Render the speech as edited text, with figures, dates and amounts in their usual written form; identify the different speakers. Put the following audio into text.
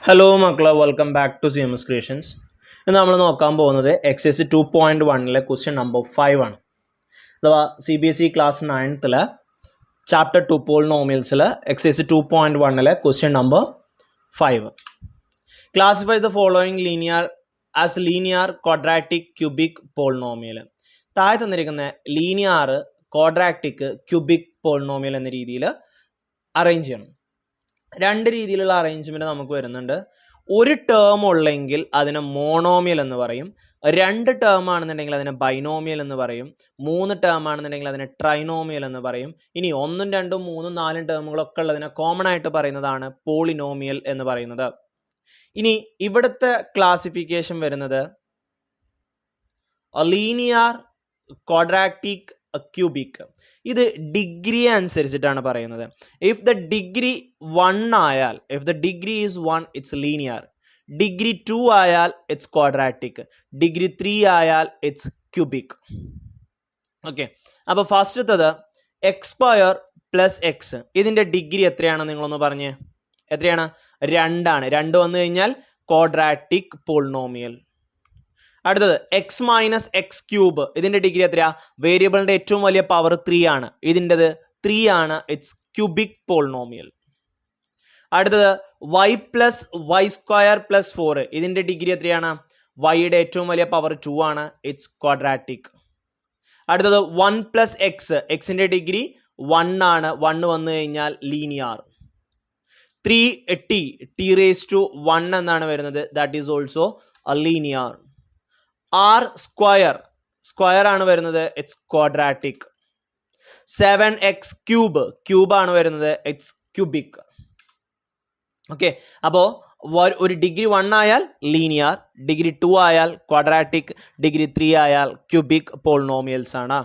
Speaker 1: Hello മക്കളെ, welcome back to CMS creations. ഇന്ന് നമ്മൾ നോക്കാൻ പോകുന്നത് എക്സൈസ് 2.1 ക്വസ്റ്റ്യൻ നമ്പർ 5 ആണ്. അഥവാ CBSE ക്ലാസ് 9 ചാപ്റ്റർ 2 പോളിനോമിയൽസിൽ exercise 2.1 question number 5. Classify the following linear as linear, quadratic, cubic, polynomial. താഴെ തന്നിരിക്കുന്ന ലീനിയർ, ക്വാഡ്രാറ്റിക്, ക്യൂബിക്, പോളിനോമിയൽ എന്ന രീതിയിൽ അറേഞ്ച് ചെയ്യണം. രണ്ട് രീതിയിലുള്ള അറേഞ്ച്മെൻറ്റ് നമുക്ക് വരുന്നുണ്ട്. ഒരു ടേം ഉള്ളെങ്കിൽ അതിനെ മോണോമിയൽ എന്ന് പറയും, രണ്ട് ടേം ആണെന്നുണ്ടെങ്കിൽ അതിനെ ബൈനോമിയൽ എന്ന് പറയും, മൂന്ന് ടേം ആണെന്നുണ്ടെങ്കിൽ അതിനെ ട്രൈനോമിയൽ എന്ന് പറയും. ഇനി ഒന്നും രണ്ടും മൂന്നും നാലും ടേമുകളൊക്കെ ഉള്ളതിനെ കോമൺ ആയിട്ട് പറയുന്നതാണ് പോളിനോമിയൽ എന്ന് പറയുന്നത്. ഇനി ഇവിടുത്തെ ക്ലാസിഫിക്കേഷൻ വരുന്നത് ലീനിയർ, ക്വാഡ്രാറ്റിക്, ക്യൂബിക്. ഇത് ഡിഗ്രി അനുസരിച്ചിട്ടാണ് പറയുന്നത്. ഇഫ് ദ ഡിഗ്രി 1 ആയാൽ, if the degree is 1 it's linear, degree 2 ആയാൽ ഇറ്റ്സ് ക്വാഡ്രാറ്റിക്, ഡിഗ്രി 3 ആയാൽ ഇറ്റ്സ് ക്യൂബിക്. ഓക്കെ, അപ്പോൾ ഫസ്റ്റത്തത് എക്സ് സ്ക്വയർ പ്ലസ് എക്സ്, ഇതിൻ്റെ ഡിഗ്രി എത്രയാണ് നിങ്ങളൊന്ന് പറഞ്ഞ്? എത്രയാണ്? 2 ആണ്. 2 വന്നു കഴിഞ്ഞാൽ ക്വാഡ്രാറ്റിക് പോളിനോമിയൽ. അടുത്തത് എക്സ് മൈനസ് എക്സ് ക്യൂബ്, ഇതിൻ്റെ ഡിഗ്രി എത്രയാ? വേരിയബിളിൻ്റെ ഏറ്റവും വലിയ പവർ 3 ആണ്, ഇതിൻ്റെത് 3 ആണ്, ഇറ്റ്സ് ക്യൂബിക് പോളിനോമിയൽ. അടുത്തത് Y plus Y square plus 4, ഇതിൻ്റെ ഡിഗ്രി എത്രയാണ്? വൈയുടെ ഏറ്റവും വലിയ പവർ 2 ആണ്, ഇറ്റ്സ് ക്വാഡ്രാറ്റിക്. അടുത്തത് 1 പ്ലസ് എക്സ്, എക്സിൻ്റെ ഡിഗ്രി 1 ആണ്, 1 വന്നു കഴിഞ്ഞാൽ linear. 3t, T raise to 1 എന്നാണ് വരുന്നത്, that is also linear. R square, square ആണ് വരുന്നത്, it's quadratic. 7x cube, cube ആണ് വരുന്നത്, ഇറ്റ്സ് ക്യൂബിക്. ഓക്കെ, അപ്പോൾ ഒരു ഡിഗ്രി 1 ആയാൽ ലീനിയർ, ഡിഗ്രി 2 ആയാൽ ക്വാഡ്രാറ്റിക്, ഡിഗ്രി 3 ആയാൽ ക്യൂബിക് പോളിനോമിയൽസ് ആണ്.